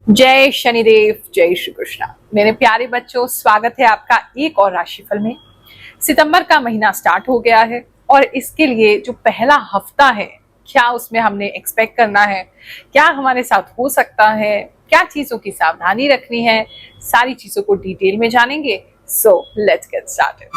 जय शनिदेव, जय श्री कृष्णा। मेरे प्यारे बच्चों, स्वागत है आपका एक और राशिफल में। सितंबर का महीना स्टार्ट हो गया है और इसके लिए जो पहला हफ्ता है, क्या उसमें हमने एक्सपेक्ट करना है, क्या हमारे साथ हो सकता है, क्या चीजों की सावधानी रखनी है, सारी चीजों को डिटेल में जानेंगे। So let's get started.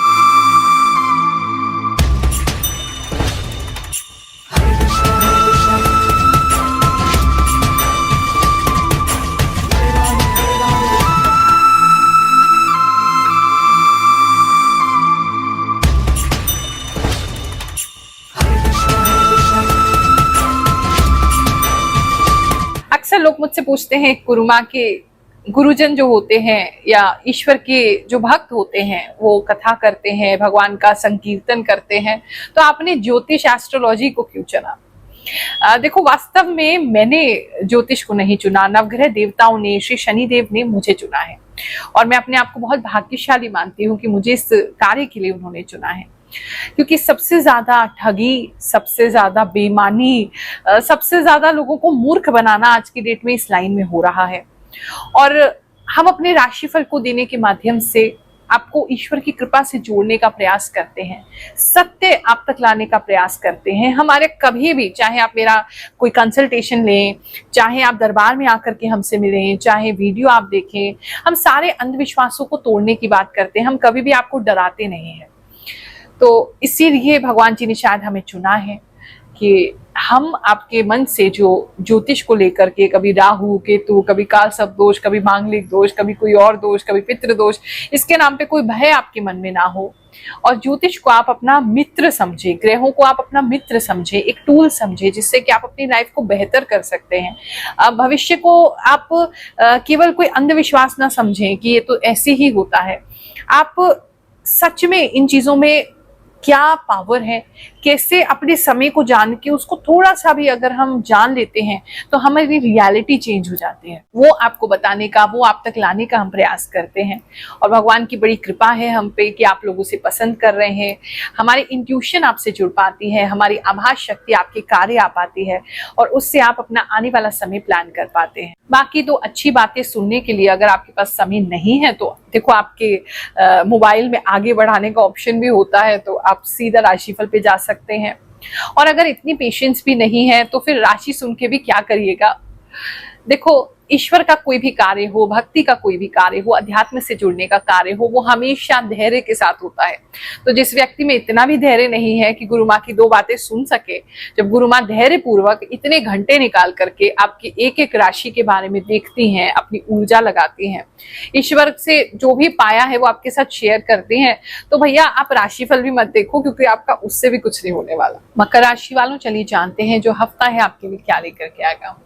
अक्सर लोग मुझसे पूछते हैं, गुरुमा के गुरुजन जो होते हैं या ईश्वर के जो भक्त होते हैं वो कथा करते हैं, भगवान का संकीर्तन करते हैं, तो आपने ज्योतिष एस्ट्रोलॉजी को क्यों चुना? देखो, वास्तव में मैंने ज्योतिष को नहीं चुना, नवग्रह देवताओं ने, श्री शनिदेव ने मुझे चुना है और मैं अपने आप को बहुत भाग्यशाली मानती हूँ कि मुझे इस कार्य के लिए उन्होंने चुना है। क्योंकि सबसे ज्यादा ठगी, सबसे ज्यादा बेईमानी, सबसे ज्यादा लोगों को मूर्ख बनाना आज की डेट में इस लाइन में हो रहा है। और हम अपने राशिफल को देने के माध्यम से आपको ईश्वर की कृपा से जोड़ने का प्रयास करते हैं, सत्य आप तक लाने का प्रयास करते हैं। हमारे कभी भी, चाहे आप मेरा कोई कंसल्टेशन लें, चाहे आप दरबार में आकर के हमसे मिलें, चाहे वीडियो आप देखें, हम सारे अंधविश्वासों को तोड़ने की बात करते हैं। हम कभी भी आपको डराते नहीं हैं। तो इसीलिए भगवान जी ने शायद हमें चुना है कि हम आपके मन से जो ज्योतिष को लेकर के, कभी राहु केतु, कभी काल सर्प दोष, कभी मांगलिक दोष, कभी कोई और दोष, कभी पितृ दोष, इसके नाम पे कोई भय आपके मन में ना हो और ज्योतिष को आप अपना मित्र समझे, ग्रहों को आप अपना मित्र समझे, एक टूल समझे जिससे कि आप अपनी लाइफ को बेहतर कर सकते हैं। भविष्य को आप केवल कोई अंधविश्वास ना समझें कि ये तो ऐसे ही होता है। आप सच में इन चीजों में क्या पावर है, कैसे अपने समय को जान के उसको थोड़ा सा भी अगर हम जान लेते हैं तो हमारी रियलिटी चेंज हो जाती है। वो आपको बताने का, वो आप तक लाने का हम प्रयास करते हैं और भगवान की बड़ी कृपा है हम पे कि आप लोगों से पसंद कर रहे हैं। हमारी इंट्यूशन आपसे जुड़ पाती है, हमारी आभास शक्ति आपके कार्य आ पाती है और उससे आप अपना आने वाला समय प्लान कर पाते हैं। बाकी तो अच्छी बातें सुनने के लिए अगर आपके पास समय नहीं है तो देखो, आपके मोबाइल में आगे बढ़ाने का ऑप्शन भी होता है, तो आप सीधा राशिफल पे जा सकते हैं। और अगर इतनी पेशेंस भी नहीं है तो फिर राशि सुन के भी क्या करिएगा। देखो, ईश्वर का कोई भी कार्य हो, भक्ति का कोई भी कार्य हो, अध्यात्म से जुड़ने का कार्य हो, वो हमेशा धैर्य के साथ होता है। तो जिस व्यक्ति में इतना भी धैर्य नहीं है कि गुरु माँ की दो बातें सुन सके, जब गुरु माँ धैर्य पूर्वक इतने घंटे निकाल करके आपकी एक एक राशि के बारे में देखती हैं, अपनी ऊर्जा लगाती हैं, ईश्वर से जो भी पाया है वो आपके साथ शेयर करती हैं, तो भैया आप राशिफल भी मत देखो, क्योंकि आपका उससे भी कुछ नहीं होने वाला। मकर राशि वालों, चलिए जानते हैं जो हफ्ता है आपके लिए क्या लेकर के आएगा।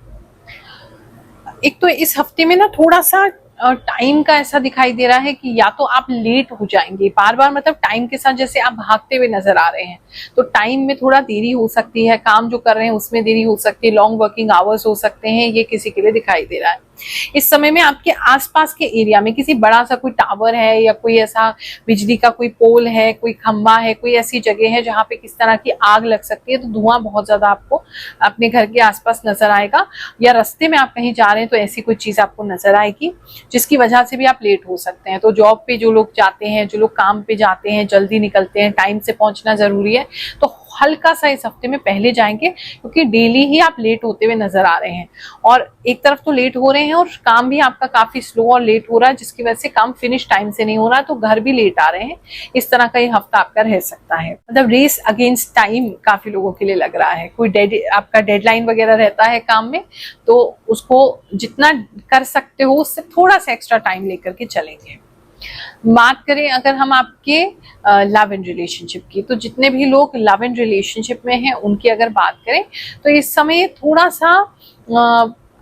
एक तो इस हफ्ते में ना थोड़ा सा टाइम का ऐसा दिखाई दे रहा है कि या तो आप लेट हो जाएंगे बार बार, मतलब टाइम के साथ जैसे आप भागते हुए नजर आ रहे हैं, तो टाइम में थोड़ा देरी हो सकती है, काम जो कर रहे हैं उसमें देरी हो सकती है, लॉन्ग वर्किंग आवर्स हो सकते हैं, ये किसी के लिए दिखाई दे रहा है। इस समय में आपके आसपास के एरिया में किसी बड़ा सा कोई टावर है या कोई ऐसा बिजली का कोई पोल है, कोई खंभा है, कोई ऐसी जगह है जहाँ पे किस तरह की आग लग सकती है, तो धुआं बहुत ज्यादा आपको अपने घर के आसपास नजर आएगा, या रास्ते में आप कहीं जा रहे हैं तो ऐसी कोई चीज आपको नजर आएगी जिसकी वजह से भी आप लेट हो सकते हैं। तो जॉब पे जो लोग जाते हैं, जो लोग काम पे जाते हैं, जल्दी निकलते हैं, टाइम से पहुंचना जरूरी है, तो हल्का सा इस हफ्ते में पहले जाएंगे, क्योंकि डेली ही आप लेट होते हुए नजर आ रहे हैं और एक तरफ तो लेट हो रहे हैं और काम भी आपका काफी स्लो और लेट हो रहा है, जिसकी वजह से काम फिनिश टाइम से नहीं हो रहा है, तो घर भी लेट आ रहे हैं। इस तरह का ये हफ्ता आपका रह सकता है। मतलब रेस अगेंस्ट टाइम काफी लोगों के लिए लग रहा है। कोई आपका डेडलाइन वगैरह रहता है काम में, तो उसको जितना कर सकते हो उससे थोड़ा सा एक्स्ट्रा टाइम लेकर के चलेंगे। बात करें अगर हम आपके लव एंड रिलेशनशिप की, तो जितने भी लोग लव एंड रिलेशनशिप में हैं उनकी अगर बात करें तो इस समय थोड़ा सा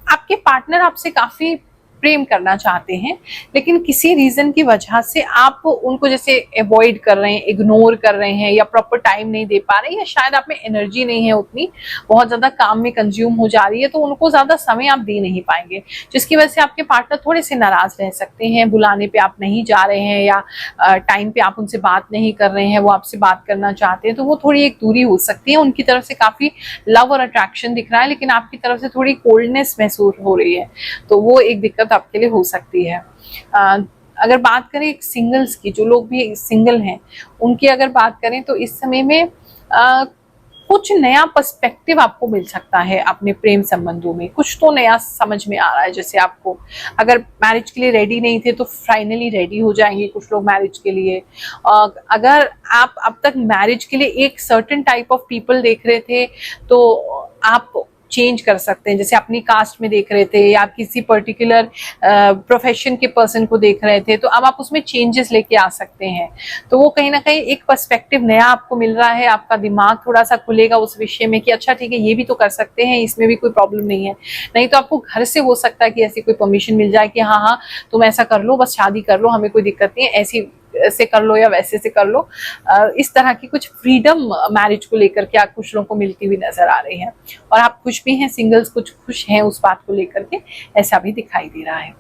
आपके पार्टनर आपसे काफी प्रेम करना चाहते हैं, लेकिन किसी रीजन की वजह से आप उनको जैसे अवॉइड कर रहे हैं, इग्नोर कर रहे हैं, या प्रॉपर टाइम नहीं दे पा रहे हैं, या शायद आप में एनर्जी नहीं है उतनी, बहुत ज्यादा काम में कंज्यूम हो जा रही है, तो उनको ज्यादा समय आप दे नहीं पाएंगे, जिसकी वजह से आपके पार्टनर थोड़े से नाराज रह सकते हैं। बुलाने पे आप नहीं जा रहे हैं, या टाइम पे आप उनसे बात नहीं कर रहे हैं, वो आपसे बात करना चाहते हैं, तो वो थोड़ी एक दूरी हो सकती है। उनकी तरफ से काफी लव और अट्रैक्शन दिख रहा है, लेकिन आपकी तरफ से थोड़ी कोल्डनेस महसूस हो रही है, तो वो एक दिक्कत आपके लिए हो सकती है। अगर बात करें सिंगल्स की, जो लोग भी सिंगल हैं उनकी अगर बात करें, तो इस समय में कुछ नया पर्सपेक्टिव आपको मिल सकता है अपने प्रेम संबंधों में, कुछ तो नया समझ में आ रहा है। जैसे आपको अगर मैरिज के लिए रेडी नहीं थे तो फाइनली रेडी हो जाएंगे कुछ लोग मैरिज के लिए। अगर आप अब तक मैरिज के लिए एक सर्टेन टाइप ऑफ पीपल देख रहे थे, तो आप चेंज कर सकते हैं। जैसे अपनी कास्ट में देख रहे थे, या आप किसी पर्टिकुलर प्रोफेशन के पर्सन को देख रहे थे, तो अब आप उसमें चेंजेस लेके आ सकते हैं। तो वो कहीं ना कहीं एक पर्सपेक्टिव नया आपको मिल रहा है, आपका दिमाग थोड़ा सा खुलेगा उस विषय में कि अच्छा ठीक है, ये भी तो कर सकते हैं, इसमें भी कोई प्रॉब्लम नहीं है। नहीं तो आपको घर से हो सकता है कि ऐसी कोई परमिशन मिल जाए कि हाँ हाँ तुम ऐसा कर लो, बस शादी कर लो, हमें कोई दिक्कत नहीं है, ऐसी से कर लो या वैसे से कर लो। इस तरह की कुछ फ्रीडम मैरिज को लेकर के आप कुछ लोगों को मिलती हुई नजर आ रही है, और आप खुश भी हैं, सिंगल्स कुछ खुश हैं उस बात को लेकर के, ऐसा भी दिखाई दे रहा है।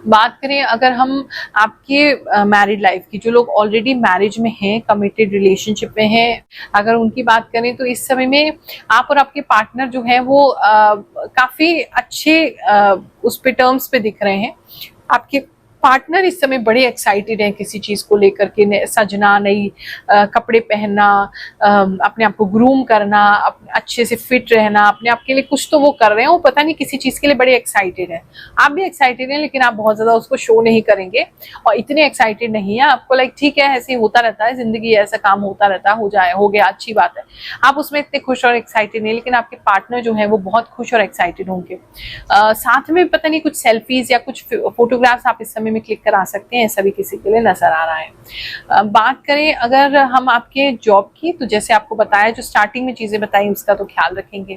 बात करें अगर हम आपके मैरिड लाइफ की, जो लोग ऑलरेडी मैरिज में हैं, कमिटेड रिलेशनशिप में हैं, अगर उनकी बात करें तो इस समय में आप और आपके पार्टनर जो है वो काफी अच्छे उस पे टर्म्स पे दिख रहे हैं। आपके पार्टनर इस समय बड़े एक्साइटेड हैं किसी चीज को लेकर के, सजना, नई कपड़े पहनना, अपने आप को ग्रूम करना, अच्छे से फिट रहना, अपने आप के लिए कुछ तो वो कर रहे हैं, वो पता नहीं किसी चीज के लिए बड़े एक्साइटेड है। आप भी एक्साइटेड हैं, लेकिन आप बहुत ज्यादा उसको शो नहीं करेंगे, और इतने एक्साइटेड नहीं है। आपको लाइक ठीक है, ऐसे होता रहता है जिंदगी, ऐसा काम होता रहता है, हो गया, अच्छी बात है। आप उसमें इतने खुश और एक्साइटेड नहीं, लेकिन आपके पार्टनर जो है वो बहुत खुश और एक्साइटेड होंगे। साथ में पता नहीं कुछ सेल्फीज या कुछ फोटोग्राफ्स आप इस समय में क्लिक करा सकते हैं, ऐसा भी किसी के लिए नजर आ रहा है। बात करें अगर हम आपके जॉब की, तो जैसे आपको बताया, जो स्टार्टिंग में चीजें बताई उसका तो ख्याल रखेंगे।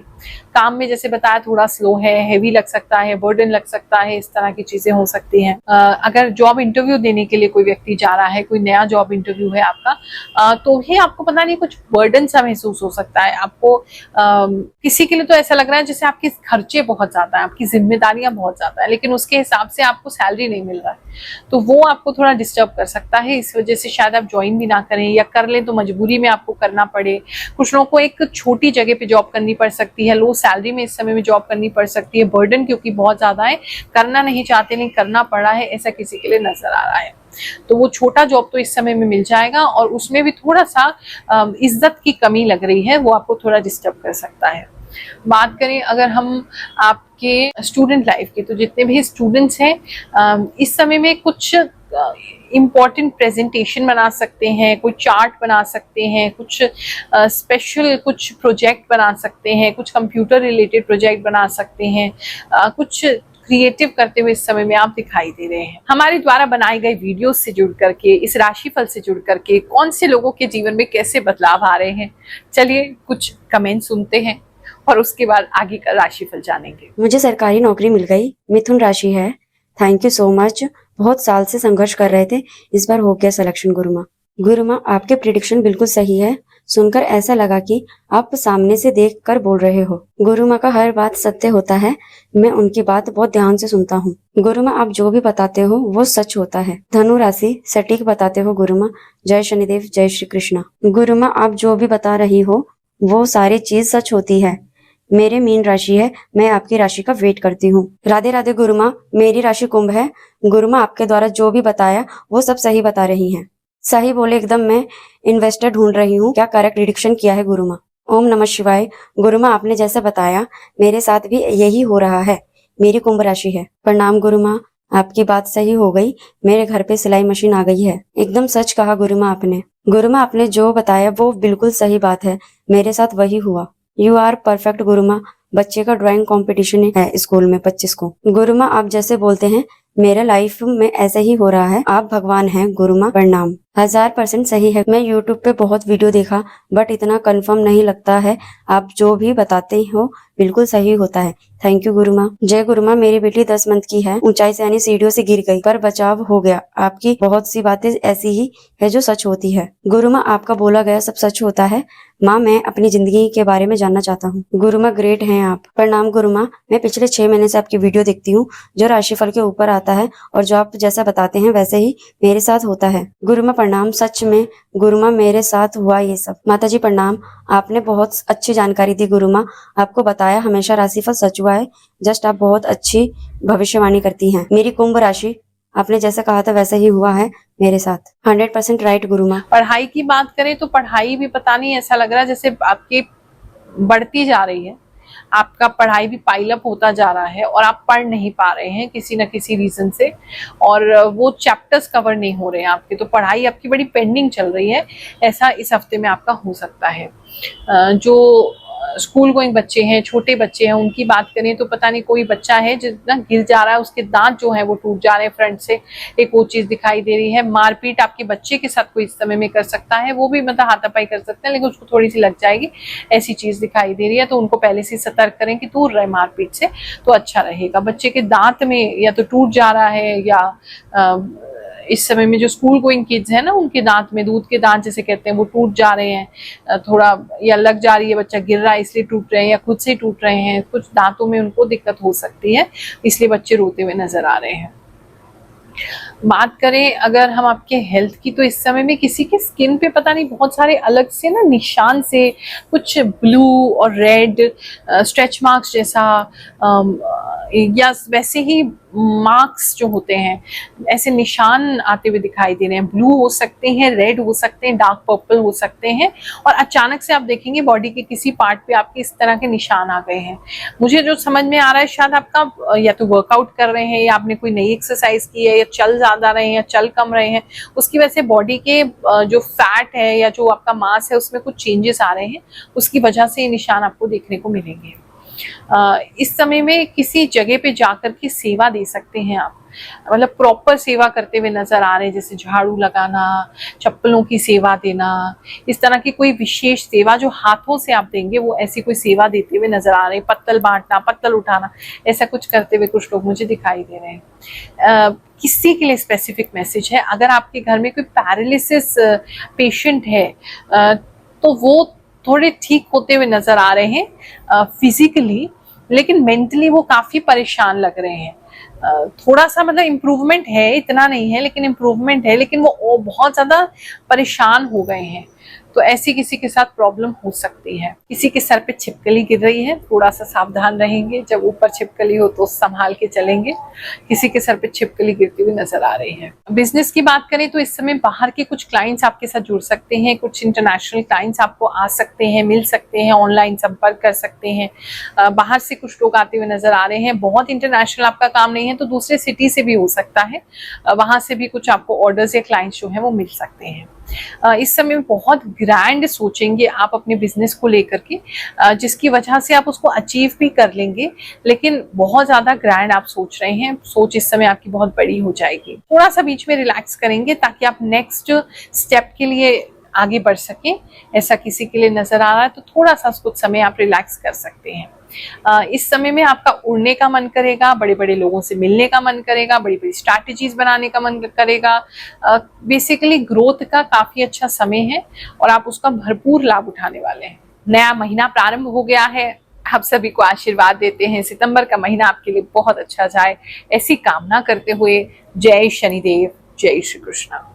काम में जैसे बताया थोड़ा स्लो है, हैवी लग सकता है, बर्डन लग सकता है, इस तरह की चीजें हो सकती हैं। अगर जॉब इंटरव्यू देने के लिए कोई व्यक्ति जा रहा है, कोई नया जॉब इंटरव्यू है आपका, तो भी आपको पता नहीं कुछ बर्डन सा महसूस हो सकता है। आपको किसी के लिए तो ऐसा लग रहा है जैसे आपके खर्चे बहुत ज्यादा है, आपकी जिम्मेदारियां बहुत ज्यादा है, लेकिन उसके हिसाब से आपको सैलरी नहीं मिल रहा है, तो वो आपको थोड़ा डिस्टर्ब कर सकता है। इस वजह से शायद आप ज्वाइन भी ना करें, या कर लें तो मजबूरी में आपको करना पड़े। कुछ लोगों को एक छोटी जगह पे जॉब करनी पड़ सकती है, लो सैलरी में इस समय में जॉब करनी पड़ सकती है, बर्डन क्योंकि बहुत ज्यादा है, करना नहीं चाहते लेकिन करना पड़ा है, ऐसा किसी के लिए नजर आ रहा है। तो वो छोटा जॉब तो इस समय में मिल जाएगा, और उसमें भी थोड़ा सा इज्जत की कमी लग रही है, वो आपको थोड़ा डिस्टर्ब कर सकता है। बात करें अगर हम आपके स्टूडेंट लाइफ की, तो जितने भी स्टूडेंट्स हैं इस समय में कुछ इम्पॉर्टेंट प्रेजेंटेशन बना सकते हैं, कोई चार्ट बना सकते हैं, कुछ स्पेशल कुछ प्रोजेक्ट बना सकते हैं, कुछ कंप्यूटर रिलेटेड प्रोजेक्ट बना सकते हैं, कुछ क्रिएटिव करते हुए इस समय में आप दिखाई दे रहे हैं। हमारे द्वारा बनाए गए वीडियोस से जुड़ करके, इस राशिफल से जुड़ करके कौन से लोगों के जीवन में कैसे बदलाव आ रहे हैं, चलिए कुछ कमेंट सुनते हैं और उसके बाद आगे का राशिफल जानेंगे। मुझे सरकारी नौकरी मिल गई, मिथुन राशि है। Thank you so much. बहुत साल से संघर्ष कर रहे थे, इस बार हो गया सिलेक्शन। गुरुमा, गुरुमा आपके प्रिडिक्शन बिल्कुल सही है। सुनकर ऐसा लगा कि आप सामने से देखकर बोल रहे हो। गुरुमा का हर बात सत्य होता है, मैं उनकी बात बहुत ध्यान से सुनता हूँ। गुरुमा आप जो भी बताते हो वो सच होता है। धनु राशि सटीक बताते हो गुरुमा। जय शनिदेव, जय श्री कृष्णा। गुरुमा आप जो भी बता रही हो वो सारी चीज सच होती है। मेरे मीन राशि है, मैं आपकी राशि का वेट करती हूँ। राधे राधे गुरुमा, मेरी राशि कुंभ है। गुरुमा आपके द्वारा जो भी बताया वो सब सही बता रही हैं। सही बोले एकदम, मैं इन्वेस्टर ढूंढ रही हूँ। क्या करेक्ट प्रेडिक्शन किया है गुरुमा। ओम नमः शिवाय। गुरुमा आपने जैसा बताया मेरे साथ भी यही हो रहा है। मेरी कुंभ राशि है। प्रणाम गुरुमा, आपकी बात सही हो गई, मेरे घर पे सिलाई मशीन आ गई है। एकदम सच कहा गुरुमा आपने। गुरुमा आपने जो बताया वो बिल्कुल सही बात है, मेरे साथ वही हुआ। You are perfect Gurumaa. बच्चे का ड्राइंग कंपटीशन है स्कूल में 25 को। गुरुमा आप जैसे बोलते हैं मेरे लाइफ में ऐसे ही हो रहा है। आप भगवान हैं गुरुमा, प्रणाम। 1000% सही है। मैं यूट्यूब पे बहुत वीडियो देखा बट इतना कंफर्म नहीं लगता है। आप जो भी बताते हो बिल्कुल सही होता है। थैंक यू गुरु माँ। जय गुरु माँ, मेरी बेटी 10 मंथ की है, ऊंचाई से यानी सीढ़ियों से गिर गई पर बचाव हो गया। आपकी बहुत सी बातें ऐसी ही है जो सच होती है। गुरु माँ, आपका बोला गया सब सच होता है। माँ, मैं अपनी जिंदगी के बारे में जानना चाहता हूँ। गुरु माँ, ग्रेट हैं आप। प्रणाम गुरु माँ, मैं पिछले 6 महीने से आपकी वीडियो देखती हूँ जो राशिफल के ऊपर आता है और जो आप जैसा बताते हैं वैसे ही मेरे साथ होता है। गुरु माँ प्रणाम, सच में गुरु माँ मेरे साथ हुआ ये सब। माता जी प्रणाम, आपने बहुत अच्छी जानकारी दी गुरु माँ। आपको बताया हमेशा राशिफल सच हुआ है। जस्ट आप बहुत अच्छी भविष्यवाणी करती हैं। मेरी कुंभ राशि आपने जैसा कहा था वैसा ही हुआ है मेरे साथ। 100% राइट गुरु माँ। पढ़ाई की बात करें तो पढ़ाई भी पता नहीं ऐसा लग रहा है जैसे आपकी बढ़ती जा रही है, आपका पढ़ाई भी पाइल अप होता जा रहा है और आप पढ़ नहीं पा रहे हैं किसी न किसी रीजन से, और वो चैप्टर्स कवर नहीं हो रहे हैं आपके, तो पढ़ाई आपकी बड़ी पेंडिंग चल रही है। ऐसा इस हफ्ते में आपका हो सकता है। जो स्कूल गोइंग बच्चे हैं, छोटे बच्चे हैं, उनकी बात करें तो पता नहीं कोई बच्चा है जितना गिर जा रहा है, उसके दांत जो है वो टूट जा रहे हैं फ्रंट से, एक वो चीज दिखाई दे रही है। मारपीट आपके बच्चे के साथ कोई इस समय में कर सकता है, वो भी मतलब हाथापाई कर सकते हैं लेकिन उसको थोड़ी सी लग जाएगी, ऐसी चीज दिखाई दे रही है। तो उनको पहले से सतर्क करें कि दूर रहे मारपीट से, तो अच्छा रहेगा। बच्चे के दांत में या तो टूट जा रहा है या इस समय में जो स्कूल गोइंग किड्स है ना, उनके दांत में, दूध के दांत जिसे कहते हैं, वो टूट जा रहे हैं थोड़ा, या लग जा रही है, बच्चा गिर रहा है इसलिए टूट रहे हैं या खुद से टूट रहे हैं, कुछ दांतों में उनको दिक्कत हो सकती है, इसलिए बच्चे रोते हुए नजर आ रहे हैं। बात करें अगर हम आपके हेल्थ की, तो इस समय में किसी के स्किन पे पता नहीं बहुत सारे अलग से ना निशान से, कुछ ब्लू और रेड स्ट्रेच मार्क्स जैसा, या वैसे ही मार्क्स जो होते हैं, ऐसे निशान आते हुए दिखाई दे रहे हैं। ब्लू हो सकते हैं, रेड हो सकते हैं, डार्क पर्पल हो सकते हैं, और अचानक से आप देखेंगे बॉडी के किसी पार्ट पे आपके इस तरह के निशान आ गए हैं। मुझे जो समझ में आ रहा है, शायद आपका या तो वर्कआउट कर रहे हैं या आपने कोई नई एक्सरसाइज की है, या चल ज्यादा रहे हैं या चल कम रहे हैं, उसकी वजह से बॉडी के जो फैट है या जो आपका मांस है उसमें कुछ चेंजेस आ रहे हैं, उसकी वजह से ये निशान आपको देखने को मिलेंगे। इस समय में किसी जगह पे जाकर के सेवा दे सकते हैं आप, मतलब प्रॉपर सेवा करते हुए नजर आ रहे हैं, जैसे झाड़ू लगाना, चप्पलों की सेवा देना, इस तरह की कोई विशेष सेवा जो हाथों से आप देंगे, वो ऐसी कोई सेवा देते हुए नजर आ रहे हैं। पत्तल बांटना, पत्तल उठाना, ऐसा कुछ करते हुए कुछ लोग मुझे दिखाई दे रहे हैं। किसी के लिए स्पेसिफिक मैसेज है, अगर आपके घर में कोई पैरालिसिस पेशेंट है तो वो थोड़े ठीक होते हुए नजर आ रहे हैं फिजिकली, लेकिन मेंटली वो काफी परेशान लग रहे हैं। थोड़ा सा मतलब इम्प्रूवमेंट है, इतना नहीं है लेकिन इम्प्रूवमेंट है, लेकिन वो बहुत ज्यादा परेशान हो गए हैं। तो ऐसी किसी के साथ प्रॉब्लम हो सकती है। किसी के सर पे छिपकली गिर रही है, थोड़ा सा सावधान रहेंगे, जब ऊपर छिपकली हो तो संभाल के चलेंगे। किसी के सर पे छिपकली गिरती हुई नजर आ रही है। बिजनेस की बात करें तो इस समय बाहर के कुछ क्लाइंट्स आपके साथ जुड़ सकते हैं, कुछ इंटरनेशनल क्लाइंट्स आपको आ सकते हैं, मिल सकते हैं, ऑनलाइन संपर्क कर सकते हैं। बाहर से कुछ लोग आते हुए नजर आ रहे हैं। बहुत इंटरनेशनल आपका काम नहीं है तो दूसरे सिटी से भी हो सकता है, वहां से भी कुछ आपको ऑर्डर्स या क्लाइंट्स जो है वो मिल सकते हैं। इस समय बहुत ग्रैंड सोचेंगे आप अपने बिजनेस को लेकर के, जिसकी वजह से आप उसको अचीव भी कर लेंगे, लेकिन बहुत ज्यादा ग्रैंड आप सोच रहे हैं। सोच इस समय आपकी बहुत बड़ी हो जाएगी। थोड़ा सा बीच में रिलैक्स करेंगे ताकि आप नेक्स्ट स्टेप के लिए आगे बढ़ सकें। ऐसा किसी के लिए नजर आ रहा है तो थोड़ा सा कुछ समय आप रिलैक्स कर सकते हैं। इस समय में आपका उड़ने का मन करेगा, बड़े बड़े लोगों से मिलने का मन करेगा, बड़ी बड़ी स्ट्रैटेजीज बनाने का मन करेगा। बेसिकली ग्रोथ का काफी अच्छा समय है और आप उसका भरपूर लाभ उठाने वाले हैं। नया महीना प्रारंभ हो गया है, आप सभी को आशीर्वाद देते हैं सितंबर का महीना आपके लिए बहुत अच्छा जाए, ऐसी कामना करते हुए जय शनिदेव, जय श्री कृष्ण।